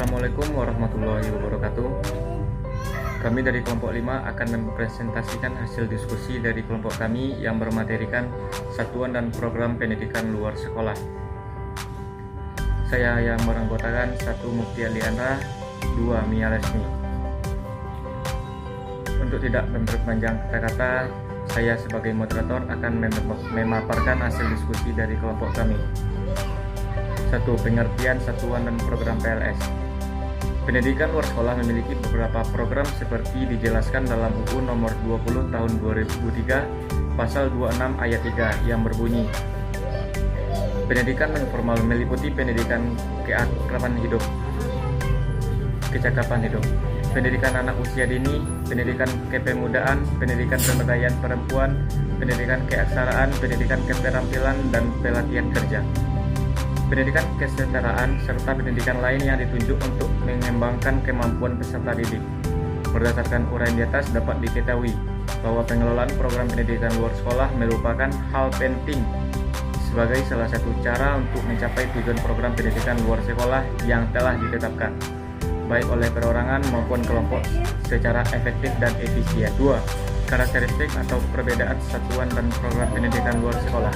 Assalamualaikum warahmatullahi wabarakatuh. Kami dari kelompok 5 akan mempresentasikan hasil diskusi dari kelompok kami yang bermaterikan satuan dan program pendidikan luar sekolah. Saya yang beranggotakan 1 Mufti Aliandra, 2 Mia Lesmi. Untuk tidak memperpanjang kata-kata, saya sebagai moderator akan memaparkan hasil diskusi dari kelompok kami. 1. Pengertian satuan dan program PLS. Pendidikan luar sekolah memiliki beberapa program seperti dijelaskan dalam UU Nomor 20 Tahun 2003 Pasal 26 Ayat 3 yang berbunyi, pendidikan non-formal meliputi pendidikan keakraban hidup, kecakapan hidup, pendidikan anak usia dini, pendidikan kepemudaan, pendidikan pemberdayaan perempuan, pendidikan keaksaraan, pendidikan keterampilan, dan pelatihan kerja. Pendidikan kesetaraan, serta pendidikan lain yang ditunjuk untuk mengembangkan kemampuan peserta didik. Berdasarkan uraian di atas dapat diketahui bahwa pengelolaan program pendidikan luar sekolah merupakan hal penting sebagai salah satu cara untuk mencapai tujuan program pendidikan luar sekolah yang telah ditetapkan, baik oleh perorangan maupun kelompok secara efektif dan efisien. 2. Karakteristik atau perbedaan satuan dan program pendidikan luar sekolah.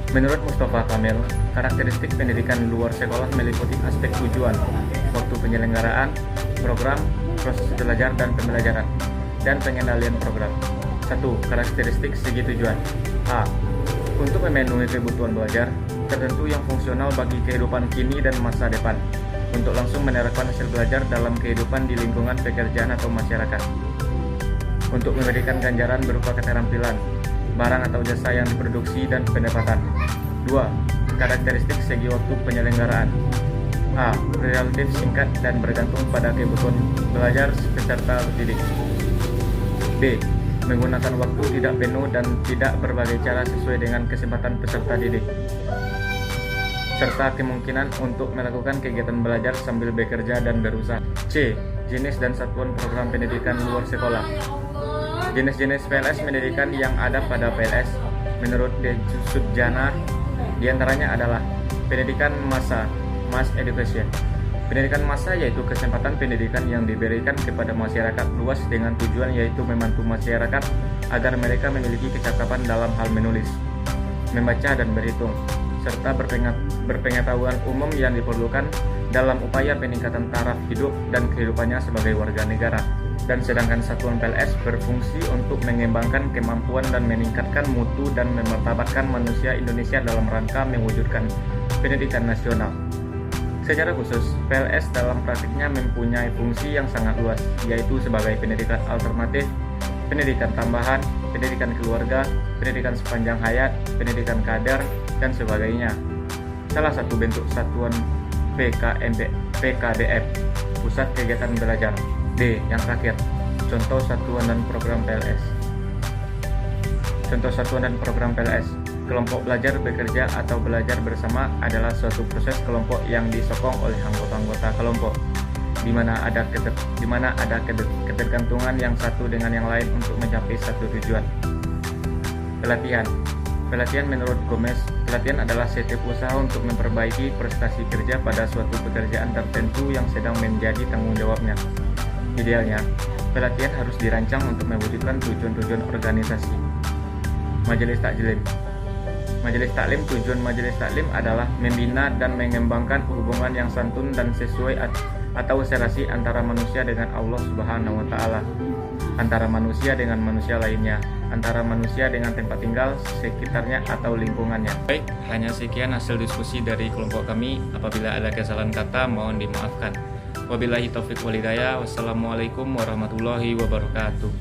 Menurut Mustafa Kamil, karakteristik pendidikan luar sekolah meliputi aspek tujuan, waktu penyelenggaraan, program, proses belajar dan pembelajaran, dan pengendalian program. 1. Karakteristik segi tujuan. A. Untuk memenuhi kebutuhan belajar tertentu yang fungsional bagi kehidupan kini dan masa depan, untuk langsung menerapkan hasil belajar dalam kehidupan di lingkungan pekerjaan atau masyarakat, untuk memberikan ganjaran berupa keterampilan, barang atau jasa yang diproduksi, dan pendapatan. 2. Karakteristik segi waktu penyelenggaraan. A. Relatif singkat dan bergantung pada kebutuhan belajar peserta didik. B. Menggunakan waktu tidak penuh dan tidak berbagai cara sesuai dengan kesempatan peserta didik, serta kemungkinan untuk melakukan kegiatan belajar sambil bekerja dan berusaha. C. Jenis dan satuan program pendidikan luar sekolah. Jenis-jenis PLS pendidikan yang ada pada PLS menurut Sudjana diantaranya adalah pendidikan massa, mass education. Pendidikan massa yaitu kesempatan pendidikan yang diberikan kepada masyarakat luas dengan tujuan yaitu membantu masyarakat agar mereka memiliki kecakapan dalam hal menulis, membaca dan berhitung, serta berpengetahuan umum yang diperlukan dalam upaya peningkatan taraf hidup dan kehidupannya sebagai warga negara. Dan sedangkan satuan PLS berfungsi untuk mengembangkan kemampuan dan meningkatkan mutu dan memartabatkan manusia Indonesia dalam rangka mewujudkan pendidikan nasional. Secara khusus, PLS dalam praktiknya mempunyai fungsi yang sangat luas, yaitu sebagai pendidikan alternatif, pendidikan tambahan, pendidikan keluarga, pendidikan sepanjang hayat, pendidikan kader, dan sebagainya. Salah satu bentuk satuan PKBM, Pusat Kegiatan Belajar. D. Yang terakhir, contoh satuan dan program PLS. Contoh satuan dan program PLS. Kelompok belajar bekerja atau belajar bersama adalah suatu proses kelompok yang disokong oleh anggota-anggota kelompok, di mana ada ketergantungan yang satu dengan yang lain untuk mencapai satu tujuan. Pelatihan. Pelatihan menurut Gomez, pelatihan adalah setiap usaha untuk memperbaiki prestasi kerja pada suatu pekerjaan tertentu yang sedang menjadi tanggung jawabnya. Idealnya, pelatihan harus dirancang untuk mewujudkan tujuan-tujuan organisasi. Majelis Taklim. Majelis Taklim. Tujuan Majelis Taklim adalah membina dan mengembangkan hubungan yang santun dan sesuai atau serasi antara manusia dengan Allah Subhanahu wa Ta'ala, antara manusia dengan manusia lainnya, antara manusia dengan tempat tinggal, sekitarnya atau lingkungannya. Baik, hanya sekian hasil diskusi dari kelompok kami. Apabila ada kesalahan kata, mohon dimaafkan. Wabillahi taufiq wal hidayah. Wassalamualaikum warahmatullahi wabarakatuh.